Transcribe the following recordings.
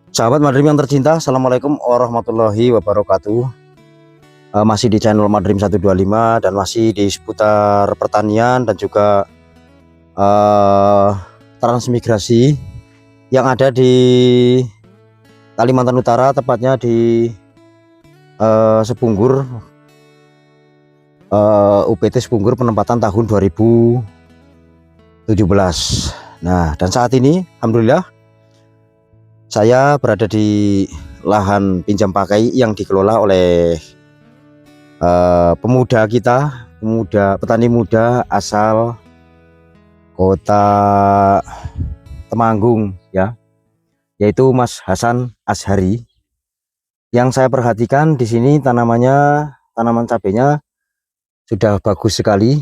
Sahabat Madrim yang tercinta, Assalamualaikum warahmatullahi wabarakatuh. Masih di channel Madrim 125 dan masih di seputar pertanian dan juga transmigrasi yang ada di Kalimantan Utara, tepatnya di Sepunggur, UPT Sepunggur penempatan tahun 2017. Nah, dan saat ini alhamdulillah saya berada di lahan pinjam pakai yang dikelola oleh pemuda kita, petani muda asal kota Temanggung ya, yaitu Mas Hasan Ashari. Yang saya perhatikan di sini tanaman cabenya sudah bagus sekali.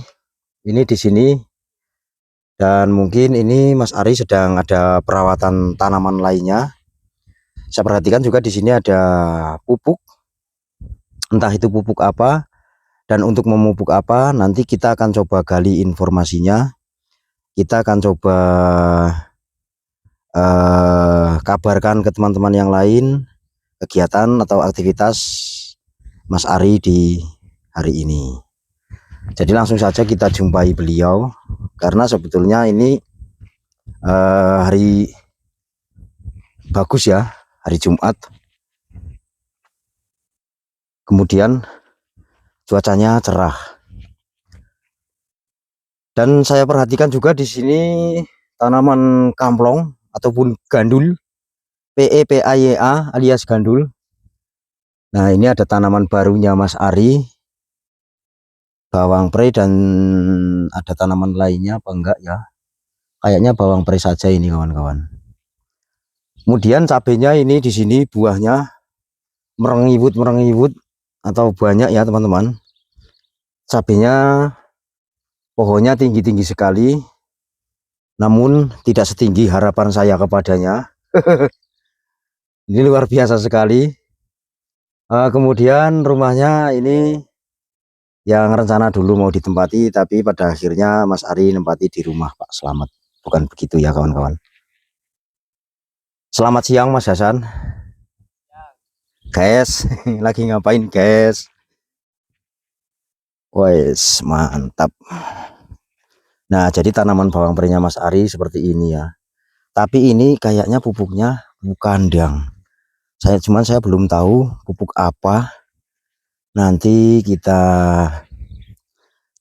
Ini di sini, dan mungkin ini Mas Ari sedang ada perawatan tanaman lainnya. Saya perhatikan juga di sini ada pupuk, entah itu pupuk apa, dan untuk memupuk apa nanti kita akan coba gali informasinya. Kita akan coba kabarkan ke teman-teman yang lain kegiatan atau aktivitas Mas Ari di hari ini. Jadi langsung saja kita jumpai beliau, karena sebetulnya ini hari bagus ya, hari Jumat. Kemudian cuacanya cerah. Dan saya perhatikan juga di sini tanaman kamplong ataupun gandul, PEPAYA alias gandul. Nah, ini ada tanaman barunya Mas Ari, bawang pre, dan ada tanaman lainnya apa enggak ya? Kayaknya bawang pre saja ini kawan-kawan. Kemudian cabenya ini di sini buahnya merengiwut atau banyak ya teman-teman. Cabenya pohonnya tinggi-tinggi sekali, namun tidak setinggi harapan saya kepadanya. Ini luar biasa sekali. Kemudian rumahnya ini yang rencana dulu mau ditempati, tapi pada akhirnya Mas Ari nempati di rumah Pak Slamet. Bukan begitu ya kawan-kawan. Selamat siang Mas Hasan. Guys, lagi ngapain guys? Wes mantap. Nah, jadi tanaman bawang prenya Mas Ari seperti ini ya. Tapi ini kayaknya pupuknya kandang. Saya belum tahu pupuk apa. Nanti kita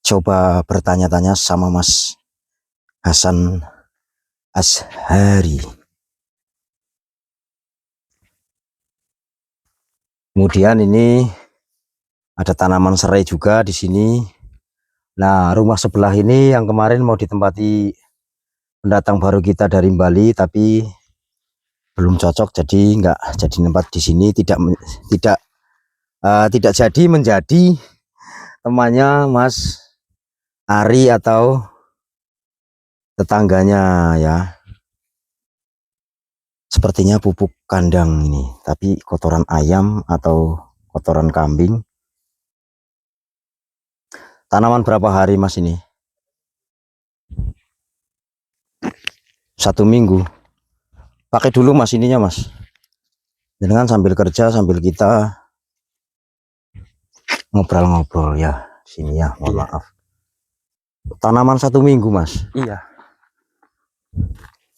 coba bertanya-tanya sama Mas Hasan Ashari. Kemudian ini ada tanaman serai juga di sini. Nah, rumah sebelah ini yang kemarin mau ditempati pendatang baru kita dari Bali, tapi belum cocok, jadi nggak jadi tempat di sini, tidak jadi menjadi temannya Mas Ari atau tetangganya ya. Sepertinya pupuk kandang ini, tapi kotoran ayam atau kotoran kambing. Tanaman berapa hari Mas ini? 1 minggu. Pakai dulu Mas ininya Mas. Dengan sambil kerja sambil kita ngobrol-ngobrol ya sini ya, mohon maaf. Tanaman 1 minggu Mas. Iya.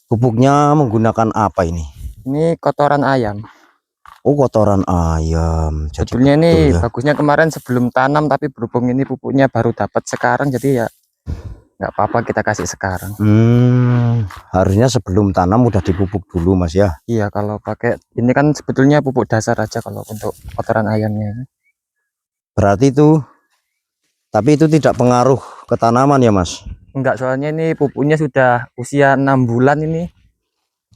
Pupuknya menggunakan apa ini? Ini kotoran ayam. Oh, kotoran ayam. Jadi Sebetulnya ini ya, bagusnya kemarin sebelum tanam, tapi berhubung ini pupuknya baru dapat sekarang, jadi ya nggak apa-apa kita kasih sekarang. Harusnya sebelum tanam udah dipupuk dulu Mas ya. Iya, kalau pakai ini kan sebetulnya pupuk dasar aja kalau untuk kotoran ayamnya. Berarti itu, tapi itu tidak pengaruh ke tanaman ya Mas? Enggak, soalnya ini pupuknya sudah usia 6 bulan ini.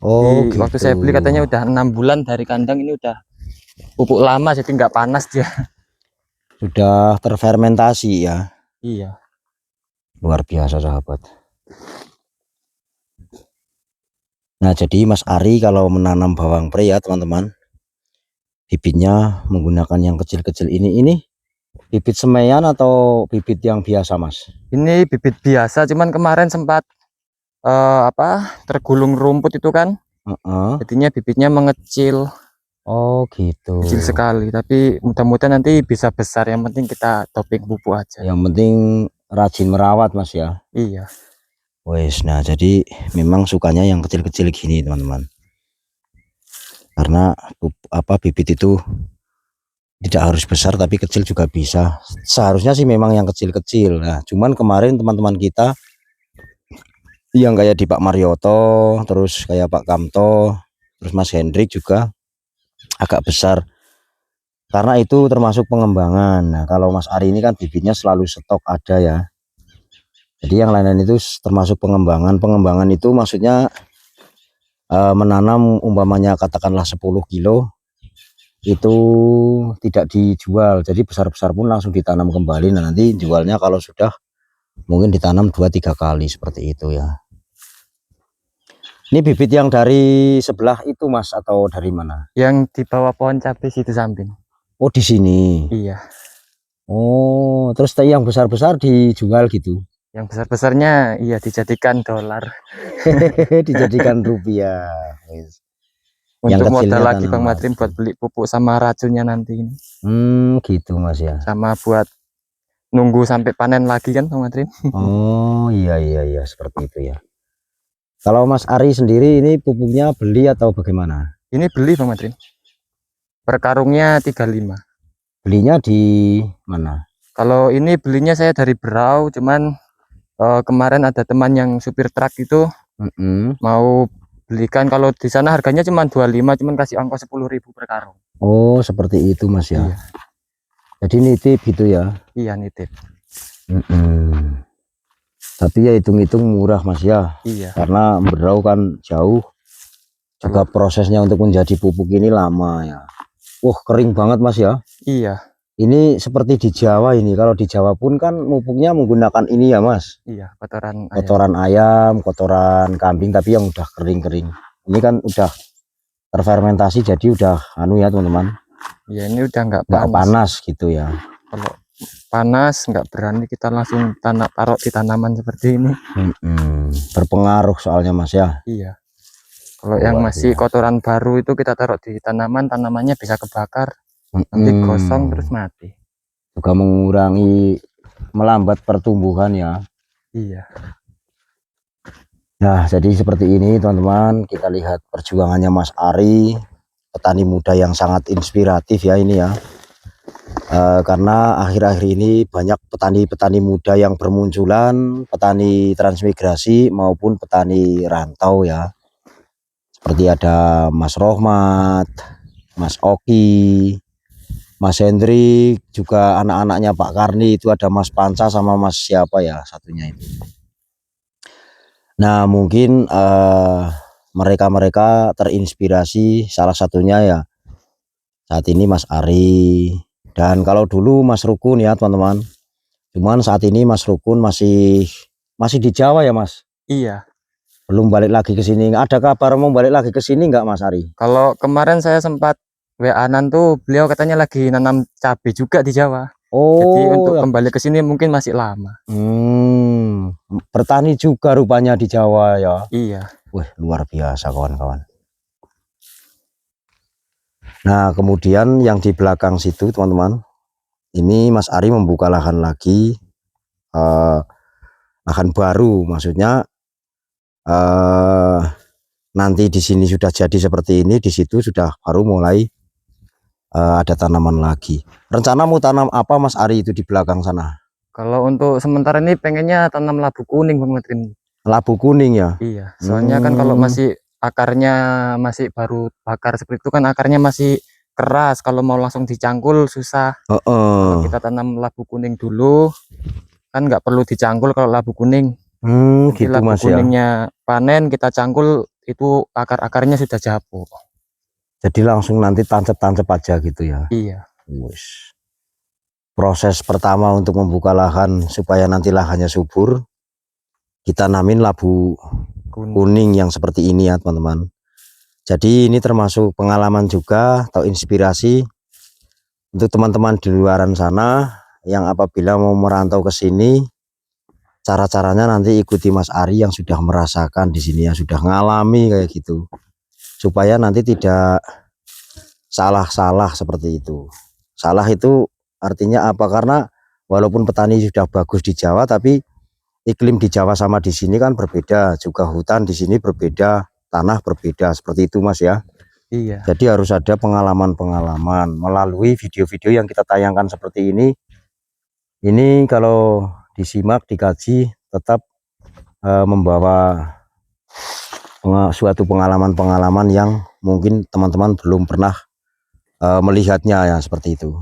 Oh gitu. Waktu saya beli katanya udah 6 bulan dari kandang, ini udah pupuk lama, jadi nggak panas dia. Sudah terfermentasi ya. Iya. Luar biasa sahabat. Nah, jadi Mas Ari kalau menanam bawang pre ya teman-teman, bibitnya menggunakan yang kecil-kecil ini bibit semaian atau bibit yang biasa Mas? Ini bibit biasa, cuman kemarin sempat tergulung rumput itu kan. Heeh. Jadinya bibitnya mengecil, Oh gitu. kecil sekali. Tapi mudah-mudahan nanti bisa besar. Yang penting kita topping pupuk aja. Yang penting rajin merawat Mas ya. Iya. Wes, nah jadi memang sukanya yang kecil-kecil gini teman-teman. Karena bibit itu tidak harus besar tapi kecil juga bisa. Seharusnya sih memang yang kecil-kecil. Nah, cuman kemarin teman-teman kita yang kayak di Pak Marioto, terus kayak Pak Kamto, terus Mas Hendrik juga agak besar. Karena itu termasuk pengembangan. Nah, kalau Mas Ari ini kan bibitnya selalu stok ada ya. Jadi yang lain-lain itu termasuk pengembangan. Pengembangan itu maksudnya menanam umpamanya katakanlah 10 kilo itu tidak dijual, jadi besar-besar pun langsung ditanam kembali. Nah nanti jualnya kalau sudah mungkin ditanam 2-3 kali seperti itu ya. Ini bibit yang dari sebelah itu Mas atau dari mana? Yang di bawah pohon cabai situ samping. Oh di sini. Iya. Oh terus yang besar-besar dijual gitu. Yang besar-besarnya iya dijadikan dolar. Dijadikan rupiah. Untuk modal lagi tanam Bang Matrim buat beli pupuk sama racunnya nanti ini. Gitu Mas ya. Sama buat nunggu sampai panen lagi kan Bang Matrim. Oh iya seperti itu ya. Kalau Mas Ari sendiri ini pupuknya beli atau bagaimana? Ini beli Bang Matrim. Per karungnya 35. Belinya di mana? Kalau ini belinya saya dari Berau, cuman kemarin ada teman yang supir truk itu mau belikan. Kalau di sana harganya cuma 25, cuman kasih ongkos 10.000 per karung. Oh seperti itu Mas ya. Iya. Jadi nitip gitu ya. Iya nitip. Tapi ya hitung-hitung murah Mas ya. Iya. Karena Berau kan jauh. Juga prosesnya untuk menjadi pupuk ini lama ya. Wah kering banget Mas ya. Iya. Ini seperti di Jawa ini. Kalau di Jawa pun kan pupuknya menggunakan ini ya Mas. Iya, kotoran ayam, kotoran kambing tapi yang udah kering-kering. Ini kan udah terfermentasi jadi udah anu ya teman-teman. Iya, ini udah nggak panas gitu ya. Kalau panas nggak berani kita langsung taruh di tanaman seperti ini. Berpengaruh soalnya Mas ya. Iya. Kalau yang masih kotoran baru itu kita taruh di tanaman, tanamannya bisa kebakar, nanti gosong terus mati. Juga mengurangi, melambat pertumbuhan ya. Iya. Nah jadi seperti ini teman-teman, kita lihat perjuangannya Mas Ari, petani muda yang sangat inspiratif ya ini ya. Karena akhir-akhir ini banyak petani-petani muda yang bermunculan, petani transmigrasi maupun petani rantau ya. Seperti ada Mas Rohmat, Mas Oki, Mas Hendrik, juga anak-anaknya Pak Karni itu ada Mas Panca sama Mas siapa ya satunya itu. Nah mungkin mereka-mereka terinspirasi, salah satunya ya saat ini Mas Ari. Dan kalau dulu Mas Rukun ya teman-teman, cuman saat ini Mas Rukun masih di Jawa ya Mas? Iya. Belum balik lagi ke sini. Ada kabar mau balik lagi ke sini nggak Mas Ari? Kalau kemarin saya sempat WA-an tuh, beliau katanya lagi nanam cabai juga di Jawa. Oh, jadi untuk kembali ke sini mungkin masih lama. Bertani juga rupanya di Jawa ya. Iya. Wih, luar biasa kawan-kawan. Nah, kemudian yang di belakang situ teman-teman, ini Mas Ari membuka lahan lagi, lahan baru, maksudnya nanti di sini sudah jadi seperti ini, di situ sudah baru mulai ada tanaman lagi. Rencana mau tanam apa Mas Ari itu di belakang sana? Kalau untuk sementara ini pengennya tanam labu kuning Bang Matrin. Labu kuning ya? Iya, soalnya kan kalau masih akarnya masih baru bakar seperti itu kan akarnya masih keras, kalau mau langsung dicangkul susah. Kalau kita tanam labu kuning dulu kan nggak perlu dicangkul kalau labu kuning. Gitu labu Mas kuningnya ya. Panen kita cangkul itu akar-akarnya sudah jatuh. Jadi langsung nanti tancap-tancap aja gitu ya? Iya. Proses pertama untuk membuka lahan supaya nanti lahannya subur, kita namin labu kuning yang seperti ini ya teman-teman. Jadi ini termasuk pengalaman juga atau inspirasi untuk teman-teman di luaran sana yang apabila mau merantau ke sini, cara-caranya nanti ikuti Mas Ari yang sudah merasakan di sini, yang sudah ngalami kayak gitu. supaya nanti tidak salah-salah seperti itu. Salah itu artinya apa? Karena walaupun petani sudah bagus di Jawa, tapi iklim di Jawa sama di sini kan berbeda, juga hutan di sini berbeda, tanah berbeda, seperti itu Mas ya. Iya. Jadi harus ada pengalaman-pengalaman melalui video-video yang kita tayangkan seperti ini. Ini kalau disimak, dikaji, tetap membawa suatu pengalaman-pengalaman yang mungkin teman-teman belum pernah melihatnya ya, seperti itu.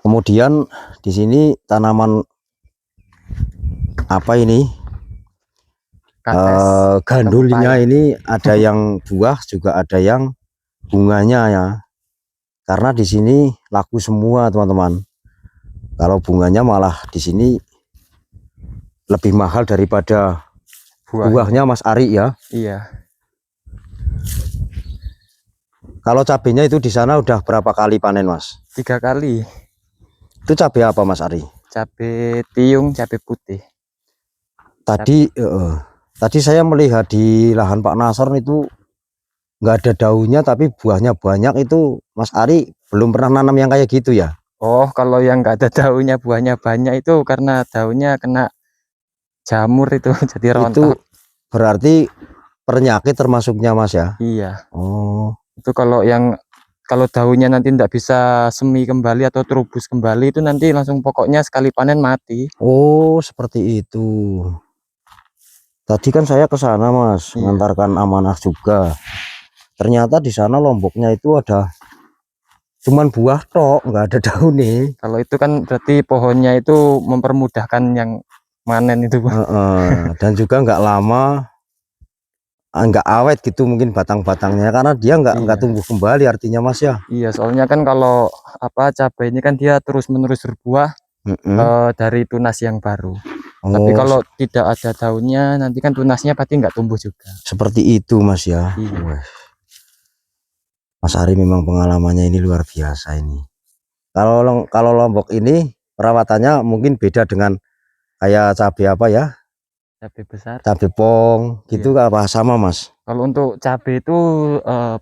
Kemudian di sini tanaman apa ini? Gandulnya ini ada yang buah, juga ada yang bunganya ya. Karena di sini laku semua teman-teman. Kalau bunganya malah di sini lebih mahal daripada buahnya Mas Ari ya. Iya. Kalau cabenya itu di sana udah berapa kali panen Mas? 3 kali. Itu cabai apa Mas Ari? Cabai tiung, cabai putih. Tadi saya melihat di lahan Pak Nasor itu nggak ada daunnya tapi buahnya banyak. Itu Mas Ari belum pernah nanam yang kayak gitu ya? Oh, kalau yang nggak ada daunnya buahnya banyak itu karena daunnya kena jamur itu jadi rontok. Itu berarti penyakit termasuknya Mas ya? Iya. Oh. Itu kalau daunnya nanti tidak bisa semi kembali atau terubus kembali, itu nanti langsung pokoknya sekali panen mati. Oh, seperti itu. Tadi kan saya ke sana Mas, mengantarkan amanah juga. Ternyata di sana lomboknya itu ada cuman buah tok, nggak ada daun nih. Kalau itu kan berarti pohonnya itu mempermudahkan yang manen itu. Dan juga nggak lama, nggak awet gitu mungkin batang-batangnya, karena dia nggak tumbuh kembali artinya Mas ya. Iya, soalnya kan kalau cabai ini kan dia terus-menerus berbuah dari tunas yang baru. Tapi kalau tidak ada daunnya nanti kan tunasnya pasti nggak tumbuh juga. Seperti itu Mas ya. Iya. Mas Ari memang pengalamannya ini luar biasa ini. Kalau lombok ini perawatannya mungkin beda dengan kayak cabai apa ya? Cabai besar. Cabai pong gitu apa sama Mas? Kalau untuk cabai itu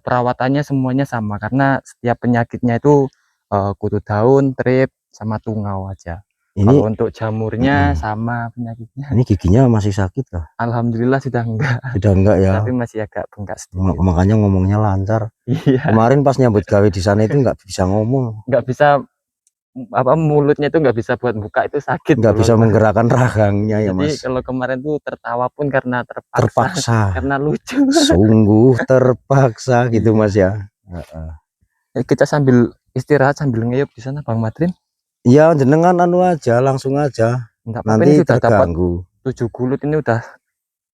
perawatannya semuanya sama karena setiap penyakitnya itu kutu daun, trip, sama tungau aja. Kalau untuk jamurnya sama penyakitnya. Ini giginya masih sakit kah? Alhamdulillah sudah enggak. Sudah enggak ya. Tapi masih agak bengkak sedikit. Makanya ngomongnya lancar. Iya. Kemarin pas nyambut gawe di sana itu nggak bisa ngomong. Nggak bisa mulutnya itu nggak bisa buat buka, itu sakit. Nggak bisa menggerakkan rahangnya ya Mas. Jadi kalau kemarin tuh tertawa pun karena terpaksa. Karena lucu. Sungguh terpaksa gitu Mas ya. Kita sambil istirahat sambil ngeyup di sana Bang Madrin. Iya, jenengan anu aja, langsung aja. Nanti sudah terganggu. 7 gulut ini udah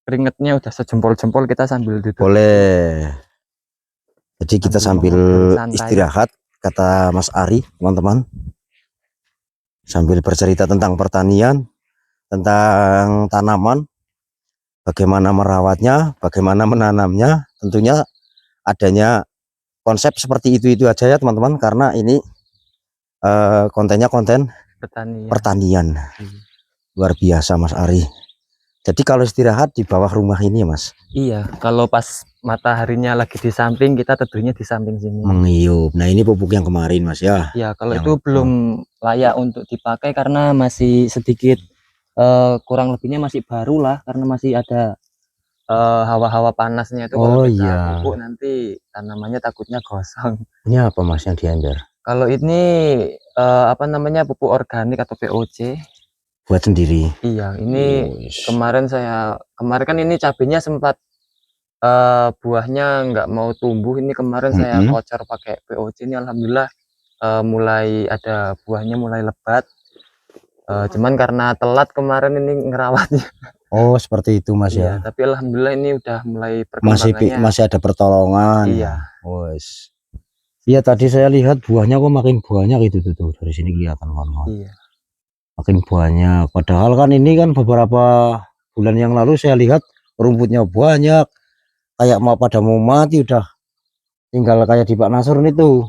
keringetnya udah sejempol-jempol, kita sambil duduk. Boleh. Jadi kita sambil istirahat, kata Mas Ari, teman-teman. Sambil bercerita tentang pertanian, tentang tanaman, bagaimana merawatnya, bagaimana menanamnya. Tentunya adanya konsep seperti itu aja ya teman-teman, karena ini kontennya konten pertanian. Luar biasa Mas Ari. Jadi kalau istirahat di bawah rumah ini ya Mas? Iya, kalau pas mataharinya lagi di samping, kita tidurnya di samping sini. Mengiyup. Nah ini pupuk yang kemarin Mas ya? Iya, kalau itu belum layak untuk dipakai karena masih sedikit kurang lebihnya masih baru lah, karena masih ada hawa-hawa panasnya itu. Kalau kita pupuk nanti tanamannya takutnya gosong. Ini apa Mas yang diambil? Kalau ini pupuk organik atau POC. Buat sendiri? Iya, ini kemarin kan ini cabenya sempat buahnya nggak mau tumbuh. Ini kemarin saya kocor pakai POC, ini alhamdulillah mulai ada buahnya, mulai lebat. Cuman karena telat kemarin ini ngerawatnya. Oh seperti itu Mas ya. Tapi alhamdulillah ini udah mulai perkembangannya. Masih ada pertolongan. Iya. Iya tadi saya lihat buahnya kok makin banyak itu tuh dari sini kelihatan kawan-kawan. Iya. Makin banyak. Padahal kan ini kan beberapa bulan yang lalu saya lihat rumputnya banyak, kayak pada mau mati, udah tinggal kayak di Pak Nasur itu.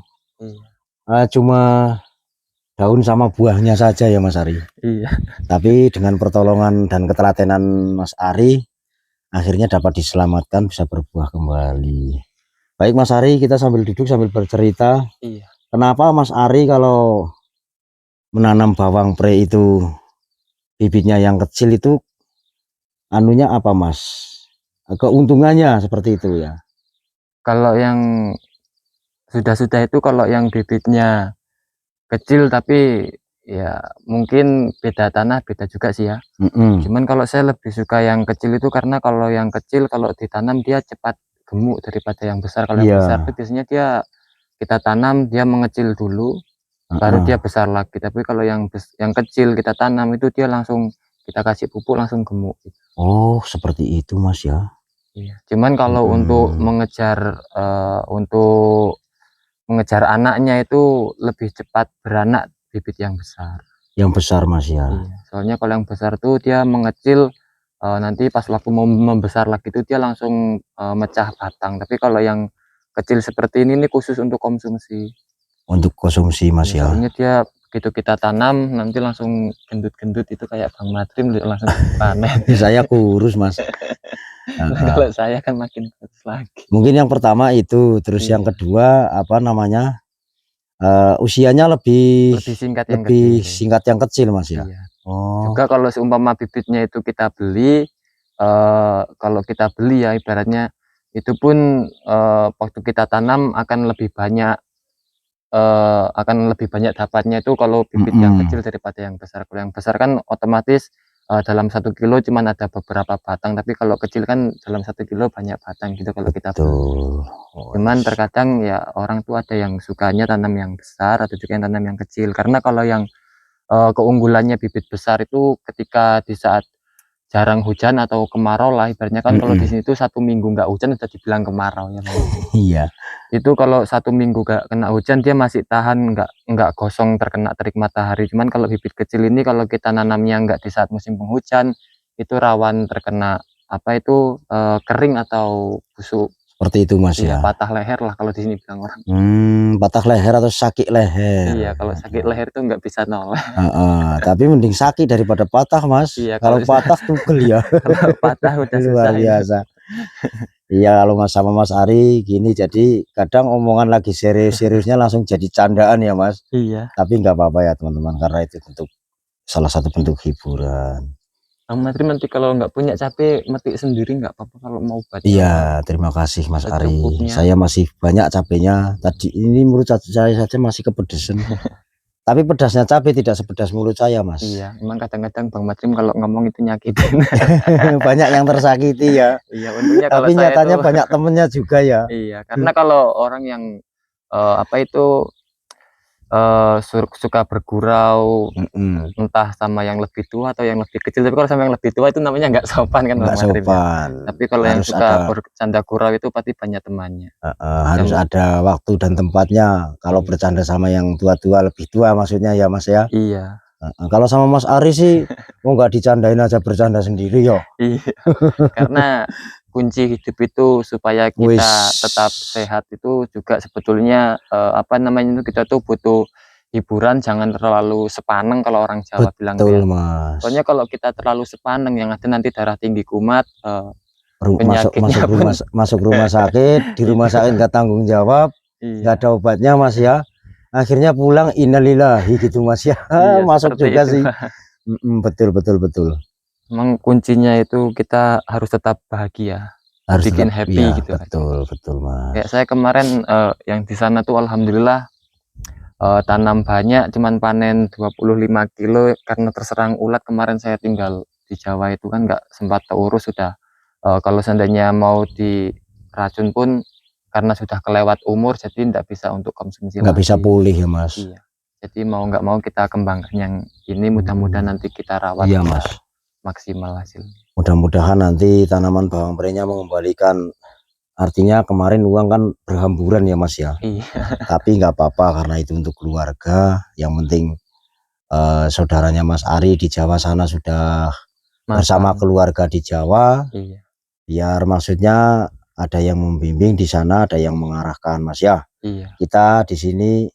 Cuma daun sama buahnya saja ya Mas Ari. Iya. Tapi dengan pertolongan dan ketelatenan Mas Ari, akhirnya dapat diselamatkan, bisa berbuah kembali. Baik Mas Ari, kita sambil duduk sambil bercerita. Iya. Kenapa Mas Ari kalau menanam bawang pre itu bibitnya yang kecil itu anunya apa Mas? Keuntungannya seperti itu ya. Kalau yang sudah itu, kalau yang bibitnya kecil tapi ya mungkin beda tanah, beda juga sih ya. Cuman kalau saya lebih suka yang kecil itu karena kalau yang kecil kalau ditanam dia cepat gemuk daripada yang besar. Kalau yang besar itu biasanya dia kita tanam dia mengecil dulu, baru dia besar lagi. Tapi kalau yang kecil kita tanam itu dia langsung kita kasih pupuk langsung gemuk. Oh seperti itu Mas ya. Iya. Cuman kalau untuk mengejar anaknya itu lebih cepat beranak bibit yang besar. Yang besar Mas ya. Iya. Soalnya kalau yang besar tuh dia mengecil, nanti pas waktu mau membesar lagi itu dia langsung mecah batang. Tapi kalau yang kecil seperti ini khusus untuk konsumsi. Untuk konsumsi Mas ya. Soalnya dia begitu kita tanam nanti langsung gendut-gendut itu kayak Bang Matrim langsung panen. Saya kurus Mas. Kalau saya kan makin kurus lagi. Mungkin yang pertama itu, terus yang kedua apa namanya? Usianya lebih singkat yang kecil Mas ya. Iya. Juga kalau seumpama bibitnya itu kita beli, kalau kita beli ya ibaratnya itu pun waktu kita tanam akan lebih banyak dapatnya itu kalau bibit yang kecil daripada yang besar. Kalau yang besar kan otomatis dalam 1 kilo cuman ada beberapa batang, tapi kalau kecil kan dalam 1 kilo banyak batang gitu kalau kita beli. Cuman terkadang ya orang tuh ada yang sukanya tanam yang besar, atau juga yang tanam yang kecil. Karena kalau yang keunggulannya bibit besar itu ketika di saat jarang hujan atau kemarau lah ibaratnya kan, kalau di sini tuh 1 minggu nggak hujan udah dibilang kemarau ya. Iya. Itu kalau 1 minggu nggak kena hujan dia masih tahan, nggak gosong terkena terik matahari. Cuman kalau bibit kecil ini kalau kita nanamnya nggak di saat musim penghujan itu rawan terkena kering atau busuk. Seperti itu Mas ya. Patah leher lah kalau di sini bilang orang. Patah leher atau sakit leher. Iya, kalau sakit leher itu nggak bisa noleh. Tapi mending sakit daripada patah Mas. Iya, kalau patah tugel ya. Kalau patah udah luar biasa. Iya, kalau Mas sama Mas Ari gini, jadi kadang omongan lagi serius-seriusnya langsung jadi candaan ya Mas. Iya. Tapi nggak apa-apa ya teman-teman, karena itu salah satu bentuk hiburan. Bang Matrim nanti kalau nggak punya cabai metik sendiri nggak apa-apa kalau mau buat. Iya, terima kasih Mas Ari. Saya masih banyak cabenya. Tadi ini menurut saya saja masih kepedesan. Tapi pedasnya cabai tidak sepedas mulut saya Mas. Iya, emang kadang-kadang Bang Matrim kalau ngomong itu nyakitin. Banyak yang tersakiti ya. Iya, untungnya kalau tapi nyatanya banyak temennya juga ya. Iya, karena kalau orang yang suka bergurau entah sama yang lebih tua atau yang lebih kecil, tapi kalau sama yang lebih tua itu namanya nggak sopan kan. Nggak sopan. Tapi kalau yang suka bercanda gurau itu pasti banyak temannya. Harus ada waktu dan tempatnya kalau bercanda sama yang tua-tua, lebih tua maksudnya ya Mas ya. Iya. Kalau sama Mas Ari sih mau nggak dicandain aja, bercanda sendiri yo. Iya. Karena kunci hidup itu supaya kita tetap sehat itu juga sebetulnya kita tuh butuh hiburan, jangan terlalu sepaneng kalau orang Jawa bilang. Betul Mas. Soalnya kalau kita terlalu sepaneng yang ada nanti darah tinggi kumat, masuk rumah sakit, di rumah sakit nggak tanggung jawab, nggak ada obatnya Mas ya. Akhirnya pulang innalillahi gitu Mas ya. Masuk juga sih. Betul. Emang kuncinya itu kita harus tetap bahagia, harus bikin happy gitu. Betul Mas. Kayak saya kemarin yang di sana tuh alhamdulillah tanam banyak, cuman panen 25 kilo karena terserang ulat. Kemarin saya tinggal di Jawa itu kan nggak sempat terurus sudah. Kalau seandainya mau diracun pun karena sudah kelewat umur jadi tidak bisa untuk konsumsi, nggak bisa pulih ya Mas. Iya. Jadi mau nggak mau kita kembangkan yang ini, mudah-mudahan nanti kita rawat iya Mas, maksimal hasil. Mudah-mudahan nanti tanaman bawang prenya mengembalikan, artinya kemarin uang kan berhamburan ya Mas ya. Iya. Tapi nggak apa-apa karena itu untuk keluarga. Yang penting saudaranya Mas Ari di Jawa sana sudah bersama keluarga di Jawa. Iya. Biar maksudnya ada yang membimbing di sana, ada yang mengarahkan Mas ya. Iya. Kita di sini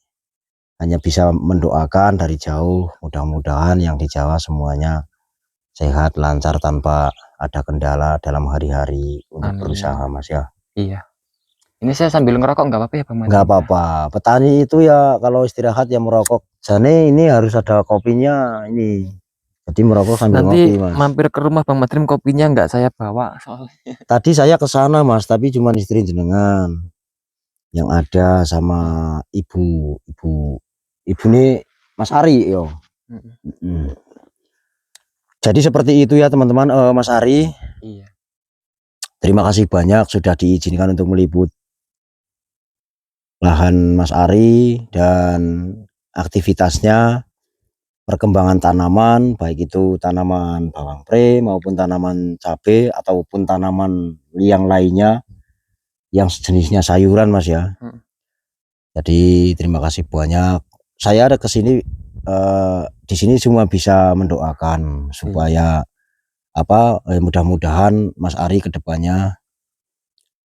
hanya bisa mendoakan dari jauh, mudah-mudahan yang di Jawa semuanya sehat, lancar, tanpa ada kendala dalam hari-hari untuk Amin. berusaha Mas ya. Iya. Ini saya sambil ngerokok nggak apa-apa ya Bang Madrim? Nggak apa-apa. Petani itu ya kalau istirahat ya merokok. Jane ini harus ada kopinya ini. Jadi merokok sambil Nanti ngopi Mas. mampir ke rumah Bang Madrim, kopinya nggak saya bawa soalnya. Tadi saya ke sana Mas, tapi cuma istri jenengan yang ada sama ibu ini Mas Ari yo. Jadi seperti itu ya teman-teman, Mas Ari. Iya. Terima kasih banyak sudah diizinkan untuk meliput lahan Mas Ari dan aktivitasnya, perkembangan tanaman, baik itu tanaman bawang pre maupun tanaman cabai ataupun tanaman yang lainnya yang sejenisnya sayuran Mas ya. Jadi terima kasih banyak. Saya ada kesini di sini cuma bisa mendoakan supaya mudah-mudahan Mas Ari kedepannya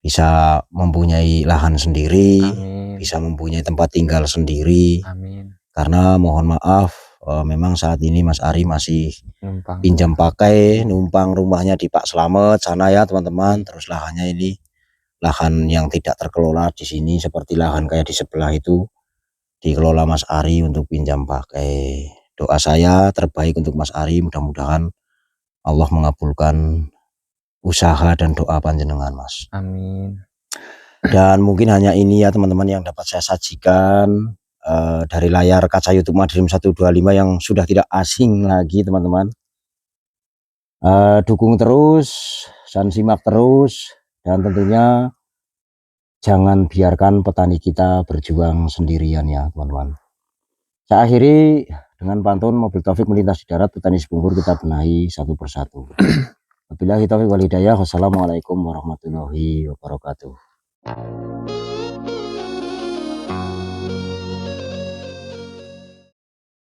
bisa mempunyai lahan sendiri. Amin. Bisa mempunyai tempat tinggal sendiri. Amin. Karena mohon maaf, memang saat ini Mas Ari masih pinjam pakai, numpang rumahnya di Pak Slamet sana ya teman-teman. Terus lahannya ini lahan yang tidak terkelola di sini, seperti lahan kayak di sebelah itu dikelola Mas Ari untuk pinjam pakai. Doa saya terbaik untuk Mas Ari, mudah-mudahan Allah mengabulkan usaha dan doa panjenengan Mas. Amin. Dan mungkin hanya ini ya teman-teman yang dapat saya sajikan dari layar kaca YouTube Madrim 125 yang sudah tidak asing lagi teman-teman. Dukung terus dan simak terus, dan tentunya jangan biarkan petani kita berjuang sendirian ya teman-teman. Saya akhiri dengan pantun mobil Taufik melintas di darat, petani Sibungbur kita benahi satu persatu. Wabillahi taufiq wal hidayah. Wassalamualaikum warahmatullahi wabarakatuh.